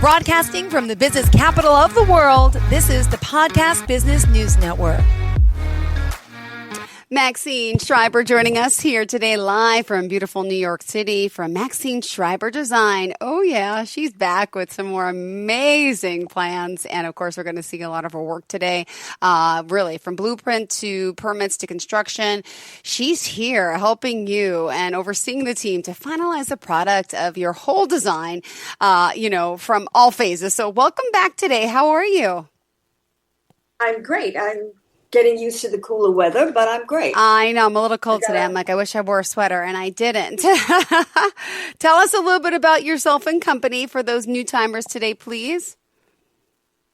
Broadcasting from the business capital of the world, this is the Podcast Business News Network. Maxine Shriber joining us here today live from beautiful New York City from Maxine Shriber Design. Oh yeah, she's back with some more amazing plans. And of course, we're going to see a lot of her work today, really from blueprint to permits to construction. She's here helping you and overseeing the team to finalize the product of your whole design, from all phases. So welcome back today. How are you? I'm great. I'm getting used to the cooler weather, but I'm great. I know. I'm a little cold today. I'm like, I wish I wore a sweater, and I didn't. Tell us a little bit about yourself and company for those new timers today, please.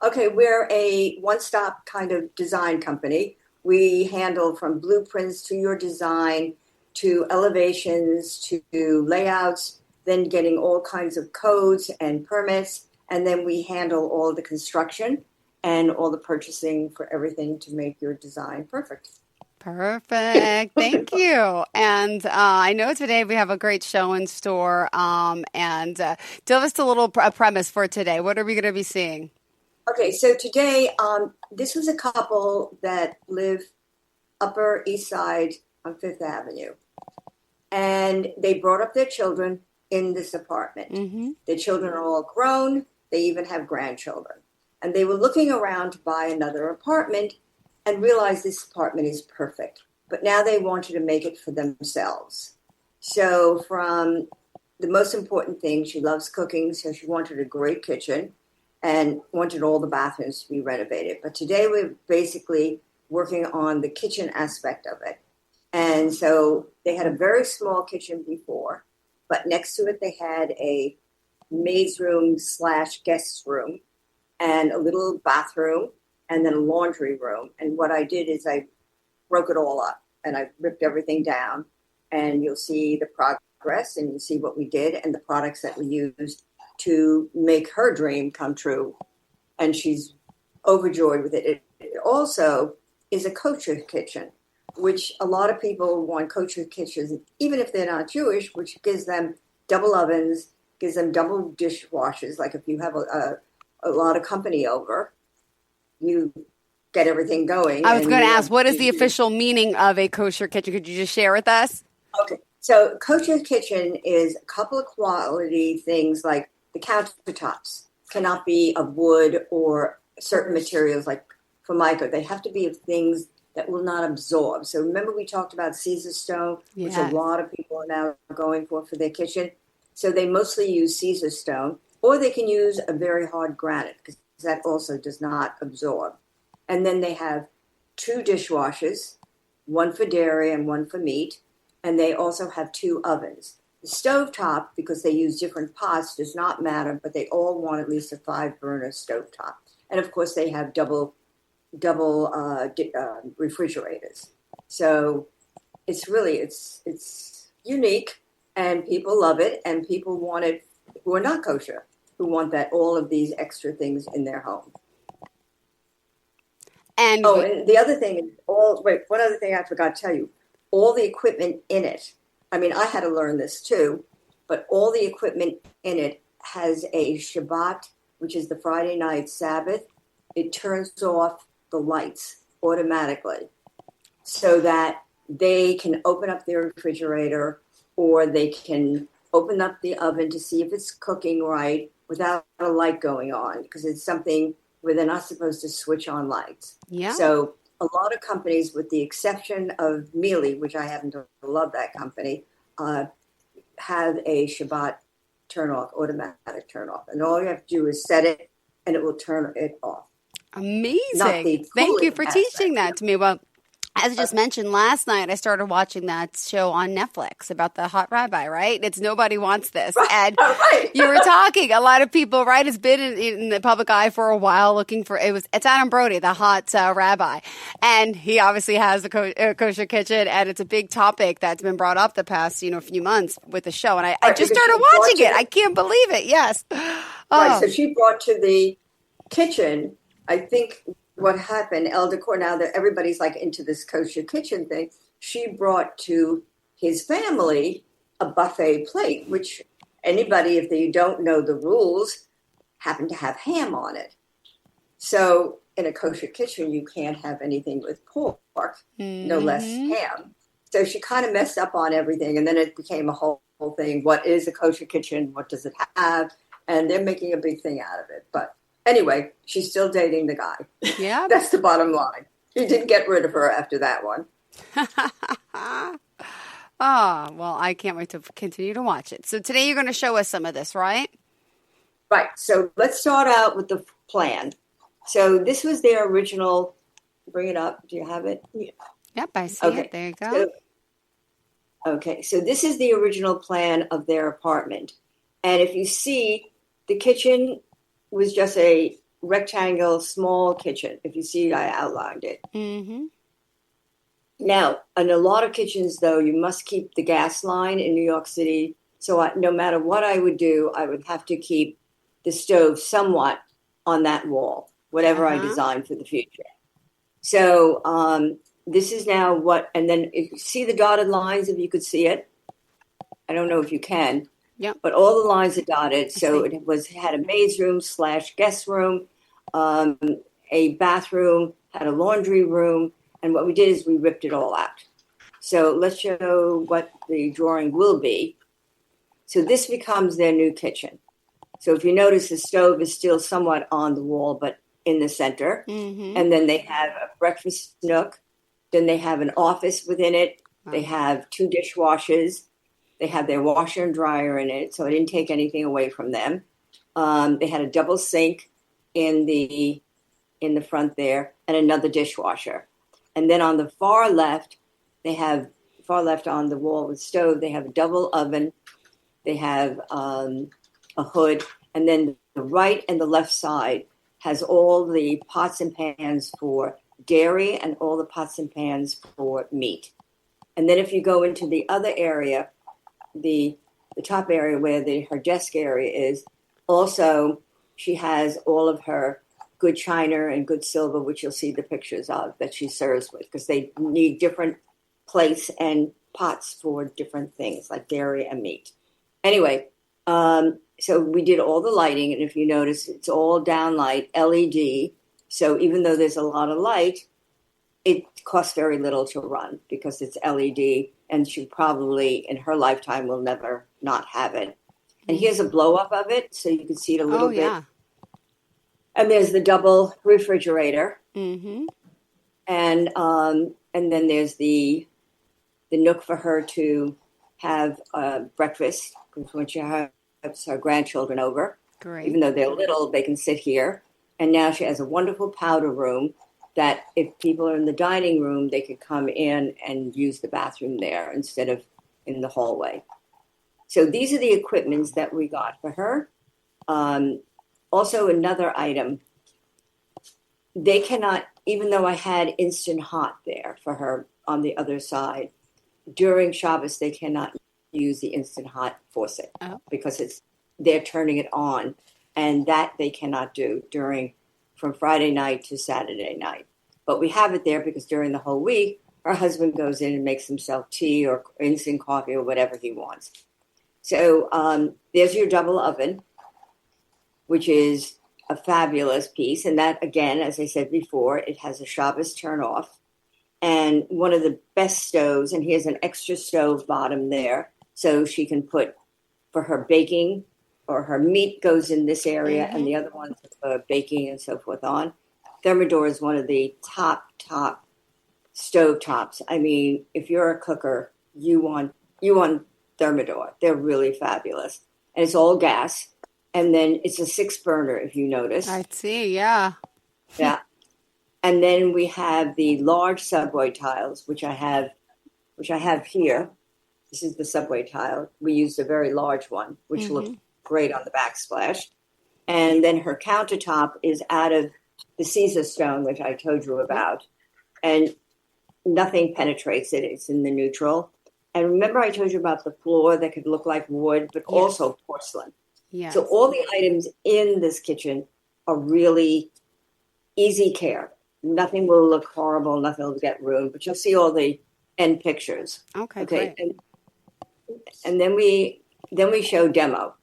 Okay, we're a one-stop kind of design company. We handle from blueprints to your design, to elevations, to layouts, then getting all kinds of codes and permits, and then we handle all the construction and all the purchasing for everything to make your design perfect. Perfect. Thank you. And I know today we have a great show in store. And give us a little premise for today. What are we going to be seeing? Okay, so today, this was a couple that live Upper East Side on Fifth Avenue. And they brought up their children in this apartment. Mm-hmm. Their children are all grown. They even have grandchildren. And they were looking around to buy another apartment and realized this apartment is perfect. But now they wanted to make it for themselves. So from the most important thing, she loves cooking, so she wanted a great kitchen and wanted all the bathrooms to be renovated. But today we're basically working on the kitchen aspect of it. And so they had a very small kitchen before, but next to it they had a maid's room / guest room, and a little bathroom, and then a laundry room. And what I did is I broke it all up, and I ripped everything down, and you'll see the progress, and you'll see what we did, and the products that we used to make her dream come true. And she's overjoyed with it. It also is a kosher kitchen, which a lot of people want kosher kitchens, even if they're not Jewish, which gives them double ovens, gives them double dishwashers. Like if you have a lot of company over, you get everything going. I was going to ask, what is the official meaning of a kosher kitchen? Could you just share with us? Okay. So kosher kitchen is a couple of quality things, like the countertops cannot be of wood or certain materials like formica. They have to be of things that will not absorb. So remember we talked about Caesar stone, which a lot of people are now going for their kitchen. So they mostly use Caesar stone. Or they can use a very hard granite because that also does not absorb. And then they have 2 dishwashers, one for dairy and one for meat. And they also have 2 ovens. The stovetop, because they use different pots, does not matter, but they all want at least a 5-burner stovetop. And of course, they have double refrigerators. So it's really, it's unique, and people love it, and people want it who are not kosher, who want that all of these extra things in their home. And the other thing is one other thing I forgot to tell you. All the equipment in it, I mean, I had to learn this too, but all the equipment in it has a Shabbat, which is the Friday night Sabbath. It turns off the lights automatically so that they can open up their refrigerator, or they can open up the oven to see if it's cooking right without a light going on, because it's something where they're not supposed to switch on lights. Yeah. So a lot of companies, with the exception of Mealy, which I happen to love that company, have a Shabbat automatic turn off. And all you have to do is set it and it will turn it off. Amazing. Thank you for teaching that to me. Well, as I just mentioned last night, I started watching that show on Netflix about the hot rabbi, right? It's Nobody Wants This. Right, and you were talking, a lot of people, right, has been in the public eye for a while looking for, it's Adam Brody, the hot rabbi. And he obviously has a kosher kitchen, and it's a big topic that's been brought up the past, few months with the show. And I just started watching it. I can't believe it. Yes. Right, so she brought to the kitchen, I think, what happened, El Decor, now that everybody's like into this kosher kitchen thing, she brought to his family a buffet plate, which anybody, if they don't know the rules, happened to have ham on it. So in a kosher kitchen, you can't have anything with pork, no less ham. So she kind of messed up on everything. And then it became a whole thing. What is a kosher kitchen? What does it have? And they're making a big thing out of it. But anyway, she's still dating the guy. Yeah. That's the bottom line. He didn't get rid of her after that one. Oh, well, I can't wait to continue to watch it. So today you're going to show us some of this, right? Right. So let's start out with the plan. So this was their original. Bring it up. Do you have it? Yeah. Yep, I see it. There you go. So this is the original plan of their apartment. And if you see, the kitchen was just a rectangle, small kitchen. If you see, I outlined it. Mm-hmm. Now, in a lot of kitchens, though, you must keep the gas line in New York City. So no matter what I would do, I would have to keep the stove somewhat on that wall, whatever I design for the future. So this is now what, and then if you see the dotted lines, if you could see it, I don't know if you can, but all the lines are dotted. So it had a maid's room / guest room, a bathroom, had a laundry room. And what we did is we ripped it all out. So let's show what the drawing will be. So this becomes their new kitchen. So if you notice, the stove is still somewhat on the wall, but in the center. Mm-hmm. And then they have a breakfast nook. Then they have an office within it. Wow. They have 2 dishwashers. They have their washer and dryer in it. So I didn't take anything away from them. They had a double sink in the front there and another dishwasher. And then on the far left on the wall with stove, they have a double oven. They have a hood. And then the right and the left side has all the pots and pans for dairy and all the pots and pans for meat. And then if you go into the other area, the top area where her desk area is, also she has all of her good china and good silver, which you'll see the pictures of that she serves with, because they need different plates and pots for different things like dairy and meat. Anyway, so we did all the lighting, and if you notice, it's all downlight LED. So even though there's a lot of light, it costs very little to run because it's LED, and she probably in her lifetime will never not have it. And here's a blow up of it, so you can see it a little bit. Yeah. And there's the double refrigerator, and then there's the nook for her to have breakfast when she has her grandchildren over. Great. Even though they're little, they can sit here. And now she has a wonderful powder room that if people are in the dining room, they could come in and use the bathroom there instead of in the hallway. So these are the equipments that we got for her. Also, another item, they cannot, even though I had Instant Hot there for her on the other side, during Shabbos, they cannot use the Instant Hot faucet because they're turning it on, and that they cannot do from Friday night to Saturday night. But we have it there because during the whole week, her husband goes in and makes himself tea or instant coffee or whatever he wants. So there's your double oven, which is a fabulous piece. And that, again, as I said before, it has a Shabbos turn off. And one of the best stoves, and here's an extra stove bottom there, so she can put for her baking, or her meat goes in this area, and the other ones for baking and so forth on. Thermador is one of the top stove tops. I mean, if you're a cooker, you want Thermador. They're really fabulous. And it's all gas. And then it's a 6-burner, if you notice. I see, yeah. Yeah. And then we have the large subway tiles, which I have here. This is the subway tile. We used a very large one, which looked great on the backsplash. And then her countertop is out of the Caesar stone, which I told you about. And nothing penetrates it. It's in the neutral. And remember I told you about the floor that could look like wood, but also porcelain. Yes. So all the items in this kitchen are really easy care. Nothing will look horrible. Nothing will get ruined. But you'll see all the end pictures. Okay. Great. And then we show demo.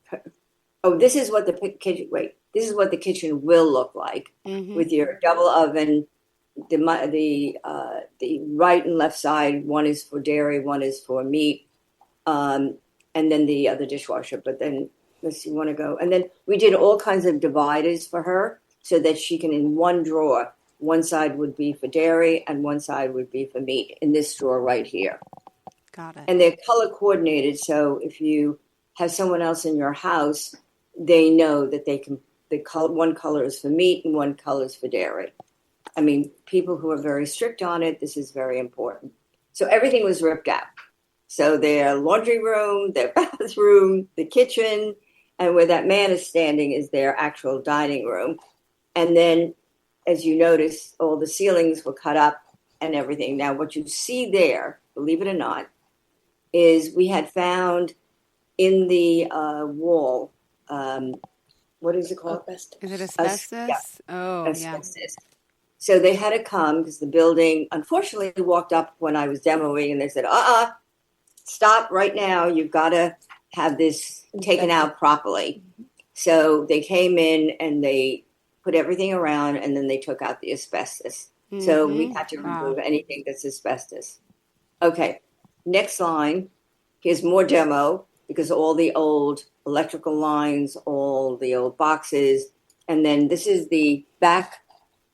Oh, this is what the kitchen. Wait, this is what the kitchen will look like with your double oven. The right and left side. One is for dairy. One is for meat. And then the other dishwasher. But then let's see. You want to go? And then we did all kinds of dividers for her so that she can in one drawer. One side would be for dairy and one side would be for meat in this drawer right here. Got it. And they're color coordinated. So if you have someone else in your house, they know that they can, one color is for meat and one color is for dairy. I mean, people who are very strict on it, this is very important. So everything was ripped out. So their laundry room, their bathroom, the kitchen, and where that man is standing is their actual dining room. And then, as you notice, all the ceilings were cut up and everything. Now, what you see there, believe it or not, is we had found in the wall, what is it called? Asbestos. Is it asbestos? Asbestos. Yeah. So they had to come because the building, unfortunately, walked up when I was demoing and they said, stop right now. You've got to have this taken out properly. So they came in and they put everything around and then they took out the asbestos. So we had to remove anything that's asbestos. Okay, next line. Here's more demo because all the old electrical lines, all the old boxes. And then this is the back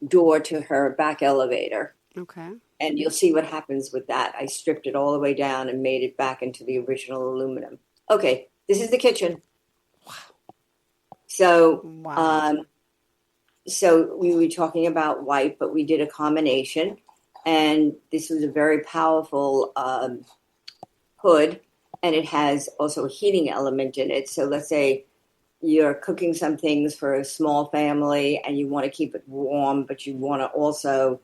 door to her back elevator. Okay. And you'll see what happens with that. I stripped it all the way down and made it back into the original aluminum. Okay, this is the kitchen. Wow. So, so we were talking about white, but we did a combination. And this was a very powerful hood. And it has also a heating element in it. So let's say you're cooking some things for a small family and you want to keep it warm, but you want to also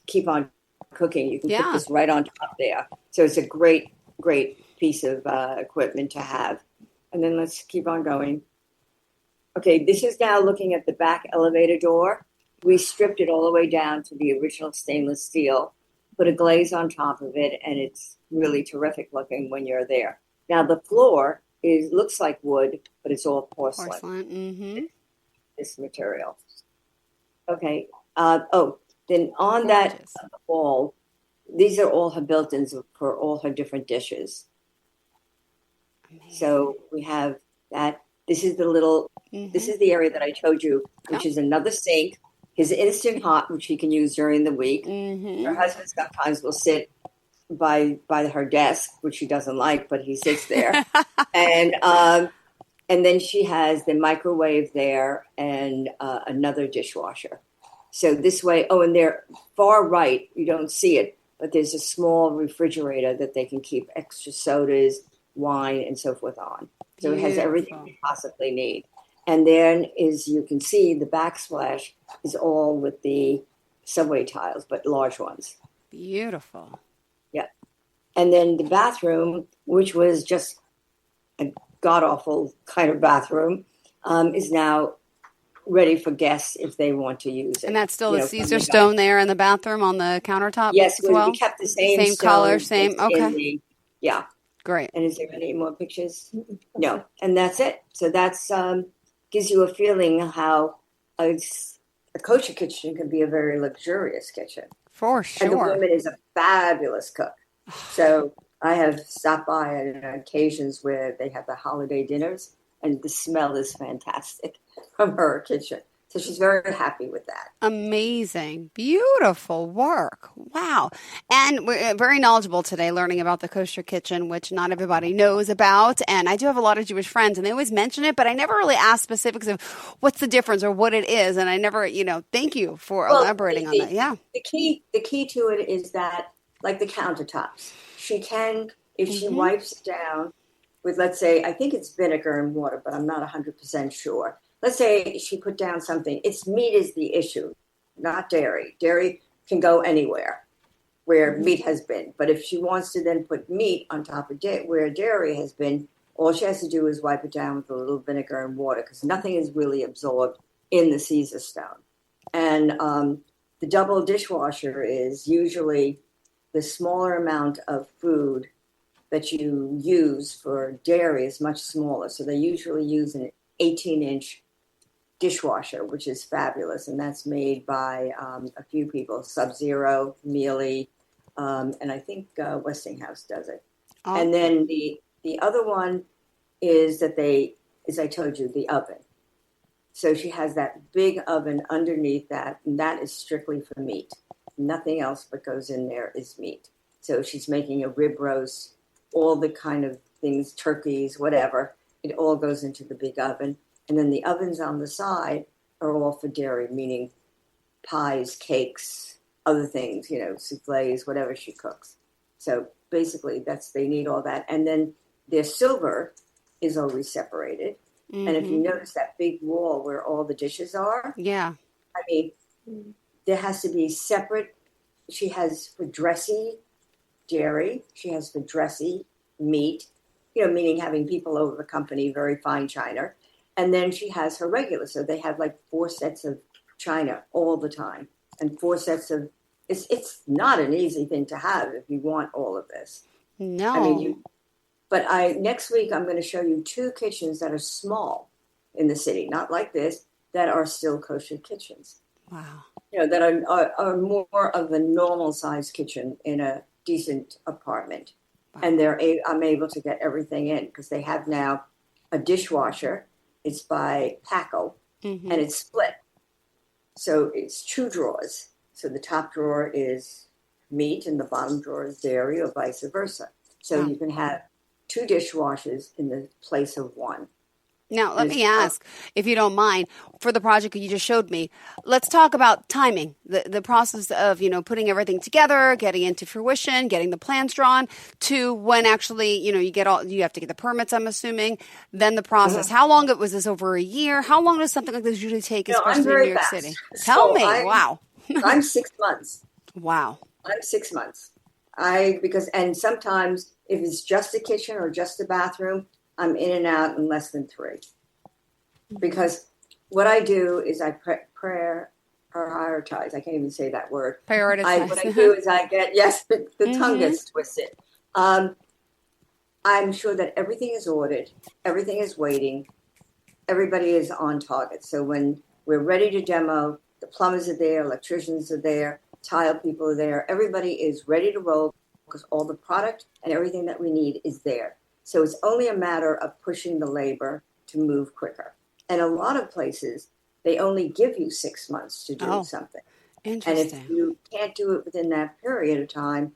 keep on cooking. You can put this right on top there. So it's a great, great piece of equipment to have. And then let's keep on going. Okay, this is now looking at the back elevator door. We stripped it all the way down to the original stainless steel, put a glaze on top of it, and it's really terrific looking when you're there. Now the floor looks like wood, but it's all porcelain. This material. Okay. Then on that wall, these are all her built-ins for all her different dishes. Amazing. So we have that. This is the little. This is the area that I showed you, which is another sink. His Instant Hot, which he can use during the week. Her husband sometimes will sit by her desk, which she doesn't like, but he sits there. And then she has the microwave there and another dishwasher. So this way, and they're far right, you don't see it, but there's a small refrigerator that they can keep extra sodas, wine, and so forth on. So it has everything you possibly need. And then, as you can see, the backsplash is all with the subway tiles, but large ones. Beautiful. Yeah. And then the bathroom, which was just a god-awful kind of bathroom, is now ready for guests if they want to use it. And that's still the Caesar stone there in the bathroom on the countertop? Yes, as well? We kept the same color, same. Okay. Yeah. Great. And is there any more pictures? No. And that's it. So that's gives you a feeling how a kosher kitchen can be a very luxurious kitchen. For sure. And the woman is a fabulous cook. So I have stopped by on occasions where they have the holiday dinners, and the smell is fantastic from her kitchen. So she's very happy with that. Amazing. Beautiful work. Wow. And we're very knowledgeable today learning about the kosher kitchen, which not everybody knows about. And I do have a lot of Jewish friends, and they always mention it, but I never really ask specifics of what's the difference or what it is. And I never, thank you for elaborating on that. Yeah. The key to it is that, like the countertops, she can, if she wipes it down with, let's say, I think it's vinegar and water, but I'm not 100% sure. Let's say she put down something. It's meat is the issue, not dairy. Dairy can go anywhere where meat has been. But if she wants to then put meat on top of where dairy has been, all she has to do is wipe it down with a little vinegar and water because nothing is really absorbed in the Caesar stone. And the double dishwasher is usually the smaller amount of food that you use for dairy is much smaller. So they usually use 18-inch dishwasher, which is fabulous. And that's made by a few people, Sub-Zero, Miele, and I think Westinghouse does it. Oh. And then the other one is that as I told you, the oven. So she has that big oven underneath that, and that is strictly for meat. Nothing else but goes in there is meat. So she's making a rib roast, all the kind of things, turkeys, whatever. It all goes into the big oven. And then the ovens on the side are all for dairy, meaning pies, cakes, other things, souffles, whatever she cooks. So basically they need all that. And then their silver is always separated. Mm-hmm. And if you notice that big wall where all the dishes are, I mean, there has to be separate. She has for dressy dairy. She has for dressy meat, meaning having people over the company, very fine china. And then she has her regular. So they have like 4 sets of china all the time. And 4 sets of, it's not an easy thing to have if you want all of this. No. I mean, next week, I'm going to show you 2 kitchens that are small in the city, not like this, that are still kosher kitchens. Wow. That are more of a normal size kitchen in a decent apartment. Wow. And I'm able to get everything in because they have now a dishwasher. It's by Paco, and it's split. So it's 2 drawers. So the top drawer is meat and the bottom drawer is dairy, or vice versa. So you can have 2 dishwashers in the place of 1. Now, let me ask, if you don't mind, for the project you just showed me, let's talk about timing, the process of, putting everything together, getting into fruition, getting the plans drawn, to when actually, you have to get the permits, I'm assuming, then the process. How long was this, over a year? How long does something like this usually take, especially in New York City? Tell me. Wow. I'm 6 months. Wow. I'm 6 months. And sometimes if it's just a kitchen or just a bathroom, I'm in and out in less than 3. Because what I do is I prioritize. I can't even say that word. Prioritize. What I do is the tongue gets twisted. I'm sure that everything is ordered. Everything is waiting. Everybody is on target. So when we're ready to demo, the plumbers are there, electricians are there, tile people are there. Everybody is ready to roll because all the product and everything that we need is there. So it's only a matter of pushing the labor to move quicker. And a lot of places, they only give you 6 months to do something. Interesting. And if you can't do it within that period of time,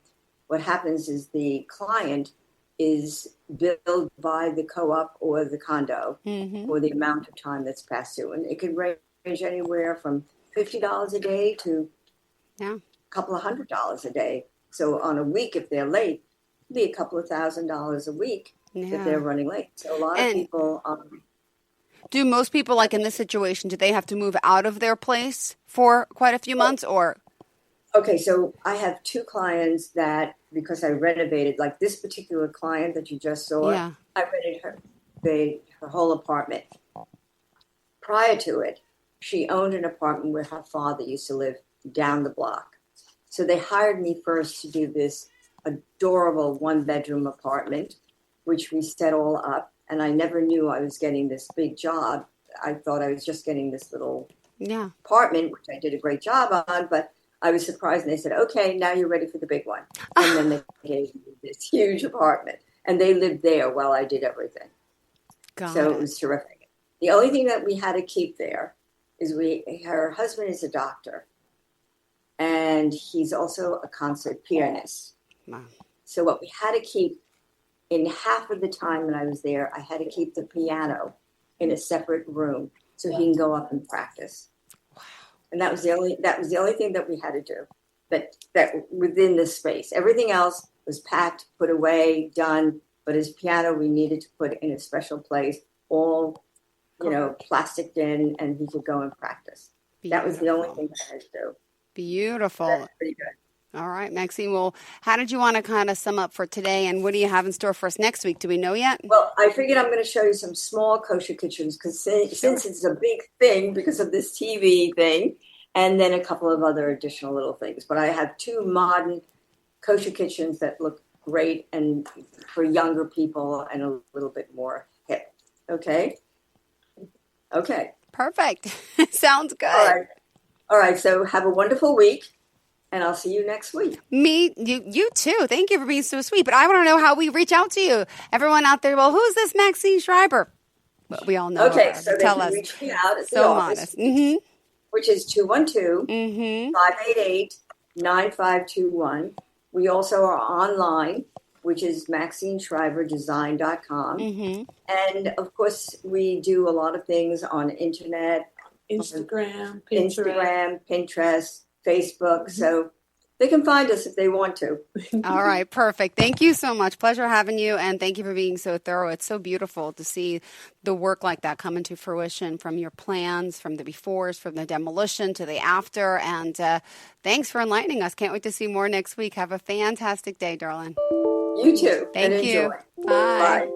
what happens is the client is billed by the co-op or the condo for the amount of time that's past due. And it could range anywhere from $50 a day to a couple of $100 a day. So on a week, if they're late, it'd be a couple of $1,000s a week. If they're running late. So a lot of people... do most people, like in this situation, do they have to move out of their place for quite a few months, or? Okay, so I have 2 clients that, because I renovated, like this particular client that you just saw, I rented her whole apartment. Prior to it, she owned an apartment where her father used to live down the block. So they hired me first to do this adorable 1-bedroom apartment, which we set all up. And I never knew I was getting this big job. I thought I was just getting this little apartment, which I did a great job on, but I was surprised. And they said, okay, now you're ready for the big one. And then they gave me this huge apartment. And they lived there while I did everything. So it was terrific. The only thing that we had to keep there is her husband is a doctor. And he's also a concert pianist. Wow. So what we had to keep, in half of the time when I was there, I had to keep the piano in a separate room so he can go up and practice. Wow. And that was the only thing that we had to do. That within the space. Everything else was packed, put away, done. But his piano we needed to put in a special place, all plasticed in, and he could go and practice. Beautiful. That was the only thing I had to do. Beautiful. That's pretty good. All right, Maxine. Well, how did you want to kind of sum up for today, and what do you have in store for us next week? Do we know yet? Well, I figured I'm going to show you some small kosher kitchens because since it's a big thing because of this TV thing, and then a couple of other additional little things. But I have 2 modern kosher kitchens that look great and for younger people and a little bit more hip. Okay? Okay. Perfect. Sounds good. All right. So have a wonderful week, and I'll see you next week. You too. Thank you for being so sweet. But I want to know how we reach out to you. Everyone out there, well, who's this Maxine Shriber? Well, we all know Okay, her. so they Tell can us. reach me out at the So office, modest. which is 212-588-9521. We also are online, which is MaxineShriberDesign.com. And, of course, we do a lot of things on internet. Instagram, Pinterest, Facebook. So they can find us if they want to. All right, perfect. Thank you so much. Pleasure having you, and thank you for being so thorough. It's so beautiful to see the work like that come into fruition, from your plans, from the befores, from the demolition to the after. And thanks for enlightening us. Can't wait to see more next week. Have a fantastic day, darling. You too. Thank you. Enjoy. Bye. Bye.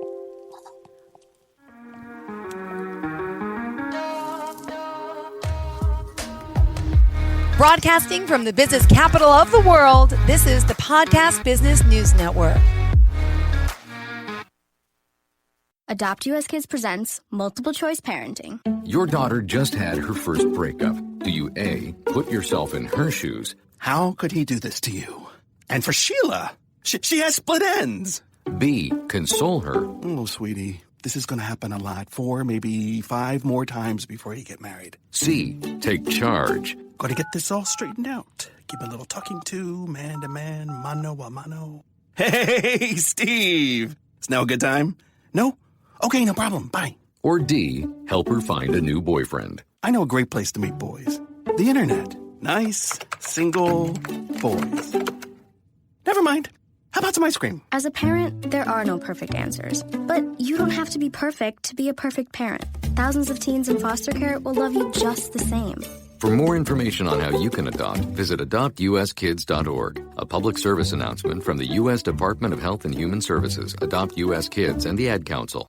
Broadcasting from the business capital of the world, this is the Podcast Business News Network. Adopt US Kids presents Multiple Choice Parenting. Your daughter just had her first breakup. Do you A, put yourself in her shoes? How could he do this to you? And for Sheila, she has split ends. B, console her? Oh, sweetie, this is going to happen a lot. 4, maybe 5 more times before you get married. C, take charge? Got to get this all straightened out. Give a little talking to, man to man, mano a mano. Hey, Steve! It's now a good time? No? Okay, no problem. Bye. Or D, help her find a new boyfriend? I know a great place to meet boys. The internet. Nice, single boys. Never mind. How about some ice cream? As a parent, there are no perfect answers. But you don't have to be perfect to be a perfect parent. Thousands of teens in foster care will love you just the same. For more information on how you can adopt, visit adoptuskids.org. A public service announcement from the U.S. Department of Health and Human Services, Adopt U.S. Kids, and the Ad Council.